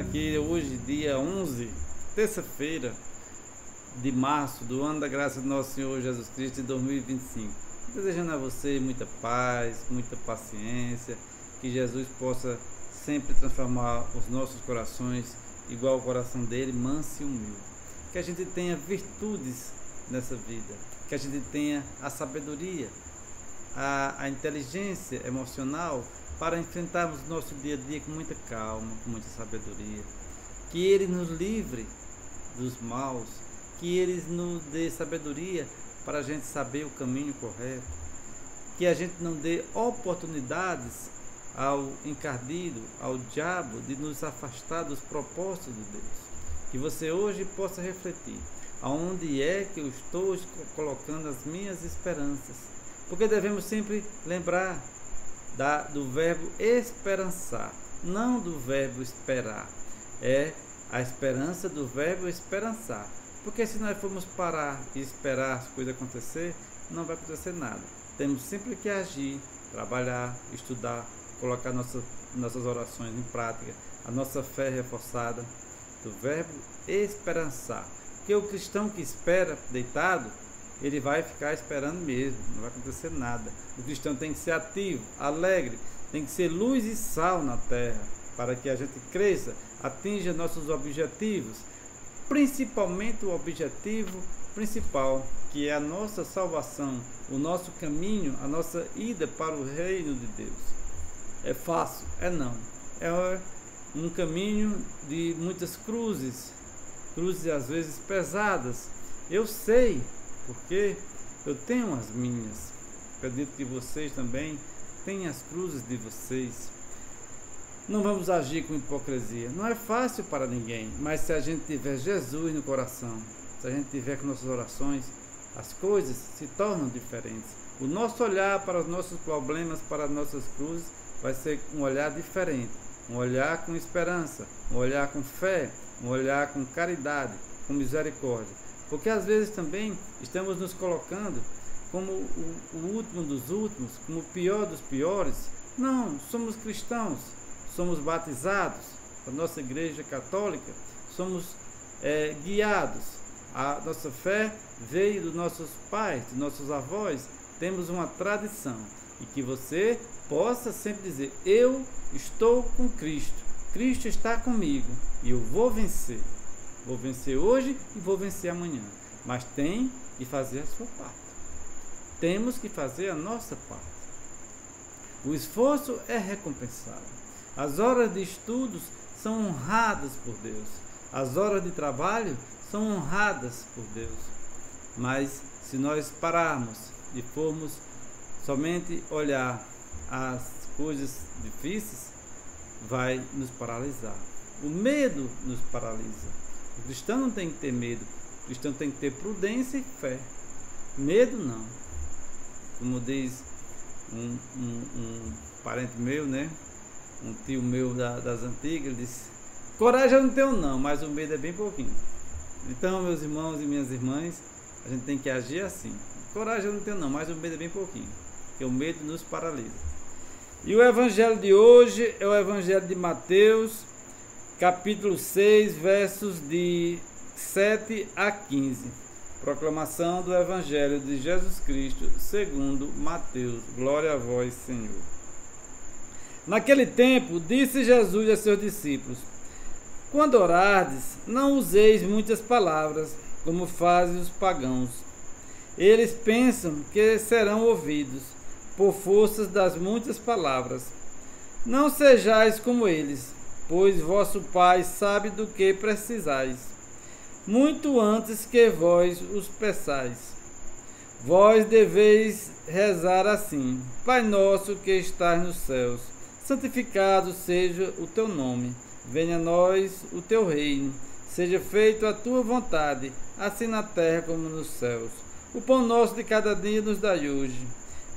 aqui hoje, dia 11, terça-feira de março do ano da graça do nosso Senhor Jesus Cristo de 2025. Desejando a você muita paz, muita paciência, que Jesus possa sempre transformar os nossos corações igual ao coração dele, manso e humilde. Que a gente tenha virtudes nessa vida, que a gente tenha a sabedoria, a inteligência emocional para enfrentarmos o nosso dia a dia com muita calma, com muita sabedoria. Que Ele nos livre dos maus, que Ele nos dê sabedoria para a gente saber o caminho correto, que a gente não dê oportunidades ao encardido, ao diabo, de nos afastar dos propósitos de Deus. Que você hoje possa refletir, aonde é que eu estou colocando as minhas esperanças, porque devemos sempre lembrar do verbo esperançar, não do verbo esperar. É a esperança do verbo esperançar, porque se nós formos parar e esperar as coisas acontecer, não vai acontecer nada. Temos sempre que agir, trabalhar, estudar, colocar nossas orações em prática, a nossa fé reforçada, do verbo esperançar. Porque o cristão que espera deitado, ele vai ficar esperando mesmo, não vai acontecer nada. O cristão tem que ser ativo, alegre, tem que ser luz e sal na terra, para que a gente cresça, atinja nossos objetivos, principalmente o objetivo principal, que é a nossa salvação, o nosso caminho, a nossa ida para o reino de Deus. É fácil? É não. É um caminho de muitas cruzes às vezes pesadas. Eu sei, porque eu tenho as minhas. Acredito que vocês também têm as cruzes de vocês. Não vamos agir com hipocrisia. Não é fácil para ninguém, mas se a gente tiver Jesus no coração, se a gente tiver com nossas orações, as coisas se tornam diferentes. O nosso olhar para os nossos problemas, para as nossas cruzes, vai ser um olhar diferente, um olhar com esperança, um olhar com fé, um olhar com caridade, com misericórdia. Porque às vezes também estamos nos colocando como o último dos últimos, como o pior dos piores. Não, somos cristãos, somos batizados da nossa igreja católica, somos guiados. A nossa fé veio dos nossos pais, dos nossos avós, temos uma tradição. E que você possa sempre dizer: eu estou com Cristo, Cristo está comigo e eu vou vencer. Vou vencer hoje e vou vencer amanhã. Mas tem que fazer a sua parte. Temos que fazer a nossa parte. O esforço é recompensado. As horas de estudos são honradas por Deus. As horas de trabalho são honradas por Deus. Mas se nós pararmos e formos somente olhar as coisas difíceis, vai nos paralisar. O medo nos paralisa. O cristão não tem que ter medo. O cristão tem que ter prudência e fé. Medo não. Como diz um parente meu, né? Um tio meu das antigas, ele disse: coragem eu não tenho não, mas o medo é bem pouquinho. Então, meus irmãos e minhas irmãs, a gente tem que agir assim. Coragem eu não tenho não, mas o medo é bem pouquinho. Porque o medo nos paralisa. E o evangelho de hoje é o evangelho de Mateus, capítulo 6, versos de 7 a 15. Proclamação do evangelho de Jesus Cristo, segundo Mateus. Glória a vós, Senhor. Naquele tempo, disse Jesus a seus discípulos: quando orardes, não useis muitas palavras, como fazem os pagãos. Eles pensam que serão ouvidos por forças das muitas palavras. Não sejais como eles, pois vosso Pai sabe do que precisais, muito antes que vós os peçais. Vós deveis rezar assim: Pai nosso que estás nos céus, santificado seja o teu nome. Venha a nós o teu reino. Seja feita a tua vontade, assim na terra como nos céus. O pão nosso de cada dia nos dai hoje.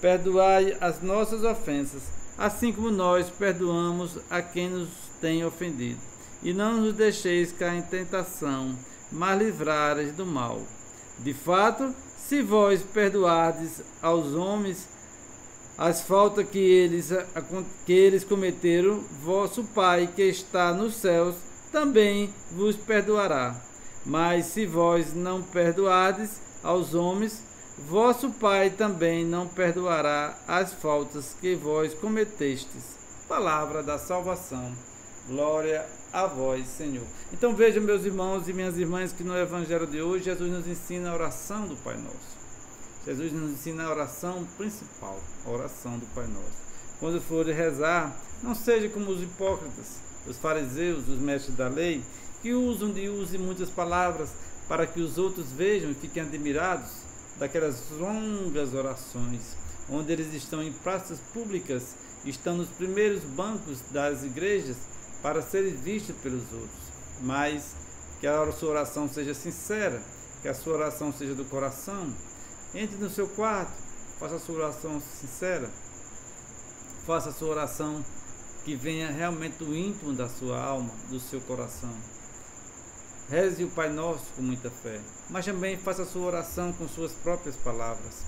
Perdoai as nossas ofensas, assim como nós perdoamos a quem nos tem ofendido. E não nos deixeis cair em tentação, mas livrai-nos do mal. De fato, se vós perdoardes aos homens as faltas que eles cometeram, vosso Pai que está nos céus também vos perdoará. Mas se vós não perdoardes aos homens, vosso Pai também não perdoará as faltas que vós cometestes. Palavra da salvação. Glória a vós, Senhor. Então vejam, meus irmãos e minhas irmãs, que no Evangelho de hoje Jesus nos ensina a oração do Pai Nosso. Jesus nos ensina a oração principal, a oração do Pai Nosso. Quando for rezar, não seja como os hipócritas, os fariseus, os mestres da lei, que usam muitas palavras para que os outros vejam e fiquem admirados daquelas longas orações, onde eles estão em praças públicas, estão nos primeiros bancos das igrejas para serem vistos pelos outros. Mas que a sua oração seja sincera, que a sua oração seja do coração. Entre no seu quarto, faça a sua oração sincera, faça a sua oração que venha realmente do íntimo da sua alma, do seu coração. Reze o Pai Nosso com muita fé, mas também faça a sua oração com suas próprias palavras.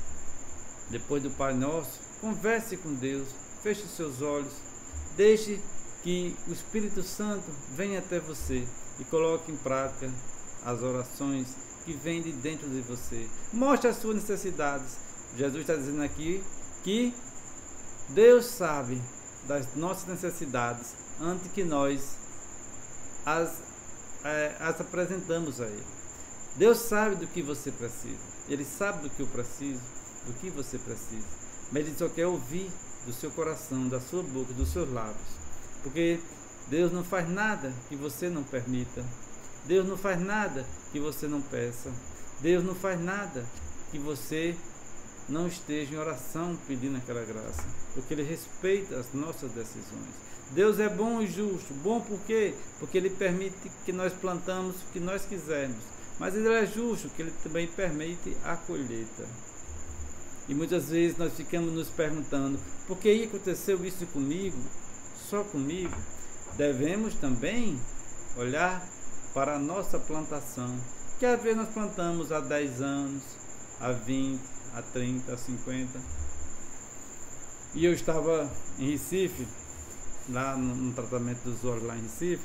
Depois do Pai Nosso, converse com Deus, feche os seus olhos, deixe que o Espírito Santo venha até você e coloque em prática as orações que vêm de dentro de você. Mostre as suas necessidades. Jesus está dizendo aqui que Deus sabe das nossas necessidades antes que nós as apresentamos a Ele. Deus sabe do que você precisa. Ele sabe do que eu preciso, do que você precisa. Mas Ele só quer ouvir do seu coração, da sua boca, dos seus lábios. Porque Deus não faz nada que você não permita. Deus não faz nada que você não peça. Deus não faz nada que você não esteja em oração pedindo aquela graça. Porque Ele respeita as nossas decisões. Deus é bom e justo. Bom por quê? Porque Ele permite que nós plantamos o que nós quisermos. Mas Ele é justo, que Ele também permite a colheita. E muitas vezes nós ficamos nos perguntando: por que aconteceu isso comigo? Só comigo? Devemos também olhar para a nossa plantação, que às vezes nós plantamos há 10 anos, há 20, há 30, há 50. E eu estava em Recife, lá no tratamento dos olhos lá em Recife,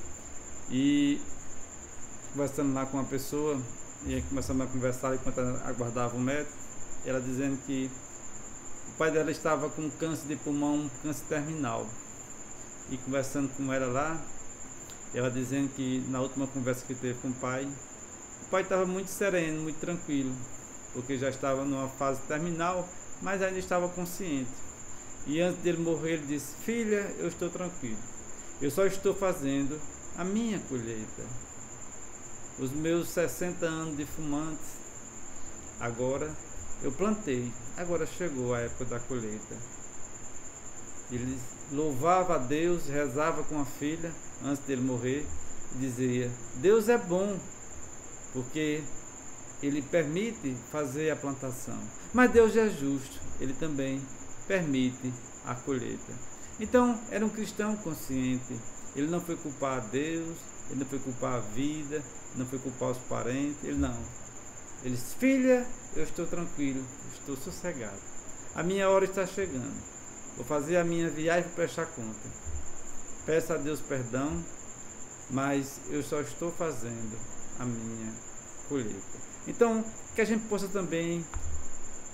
e conversando lá com uma pessoa, e começamos a conversar enquanto aguardava o médico, ela dizendo que o pai dela estava com câncer de pulmão, um câncer terminal. E conversando com ela lá, ela dizendo que na última conversa que teve com o pai estava muito sereno, muito tranquilo, porque já estava numa fase terminal, mas ainda estava consciente. E antes dele morrer, ele disse: filha, eu estou tranquilo, eu só estou fazendo a minha colheita. Os meus 60 anos de fumantes, agora eu plantei, agora chegou a época da colheita. Ele louvava a Deus, rezava com a filha antes dele morrer e dizia: Deus é bom, porque Ele permite fazer a plantação, mas Deus é justo, Ele também permite a colheita. Então era um cristão consciente. Ele não foi culpar a Deus, ele não foi culpar a vida, não foi culpar os parentes, ele não. Ele disse: filha, eu estou tranquilo, estou sossegado, a minha hora está chegando, vou fazer a minha viagem para prestar conta. Peço a Deus perdão, mas eu só estou fazendo a minha colheita. Então, que a gente possa também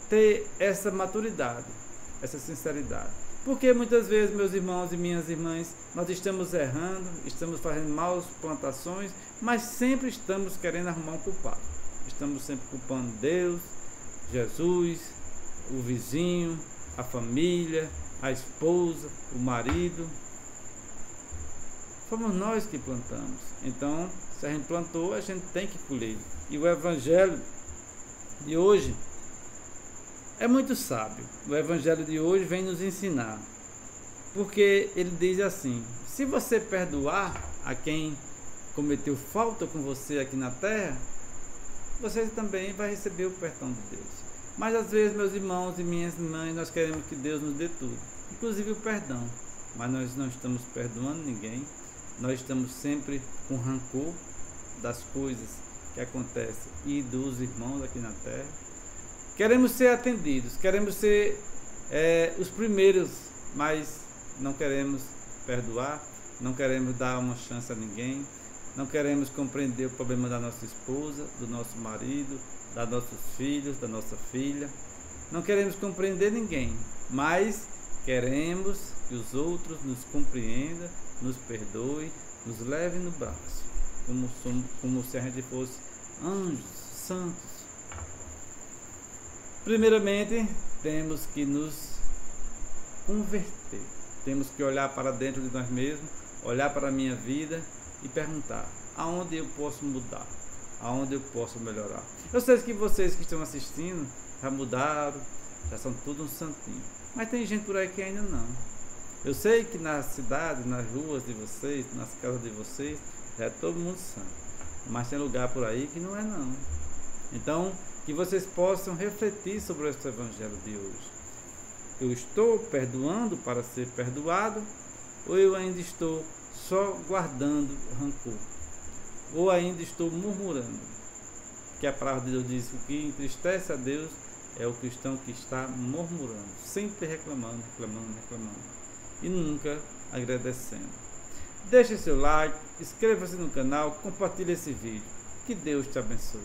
ter essa maturidade, essa sinceridade. Porque muitas vezes, meus irmãos e minhas irmãs, nós estamos errando, estamos fazendo maus plantações, mas sempre estamos querendo arrumar um culpado. Estamos sempre culpando Deus, Jesus, o vizinho, a família, a esposa, o marido. Fomos nós que plantamos. Então, se a gente plantou, a gente tem que colher. E o Evangelho de hoje é muito sábio. O Evangelho de hoje vem nos ensinar. Porque ele diz assim: se você perdoar a quem cometeu falta com você aqui na terra, você também vai receber o perdão de Deus. Mas às vezes, meus irmãos e minhas irmãs, nós queremos que Deus nos dê tudo, inclusive o perdão. Mas nós não estamos perdoando ninguém. Nós estamos sempre com rancor das coisas que acontecem e dos irmãos aqui na terra. Queremos ser atendidos, queremos ser os primeiros, mas não queremos perdoar, não queremos dar uma chance a ninguém. não queremos compreender o problema da nossa esposa, do nosso marido, dos nossos filhos, da nossa filha. Não queremos compreender ninguém, mas queremos que os outros nos compreendam, nos perdoem, nos levem no braço, como se a gente fosse anjos, santos. Primeiramente, temos que nos converter. Temos que olhar para dentro de nós mesmos, olhar para a minha vida e perguntar: aonde eu posso mudar? Aonde eu posso melhorar? Eu sei que vocês que estão assistindo já mudaram, já são tudo um santinho. Mas tem gente por aí que ainda não. Eu sei que na cidade, nas ruas de vocês, nas casas de vocês, já é todo mundo santo. Mas tem lugar por aí que não é não. Então, que vocês possam refletir sobre esse evangelho de hoje. Eu estou perdoando para ser perdoado, ou eu ainda estou só guardando rancor? Ou ainda estou murmurando? Que a palavra de Deus diz: o que entristece a Deus é o cristão que está murmurando, sempre reclamando e nunca agradecendo. Deixe seu like, inscreva-se no canal, compartilhe esse vídeo. Que Deus te abençoe.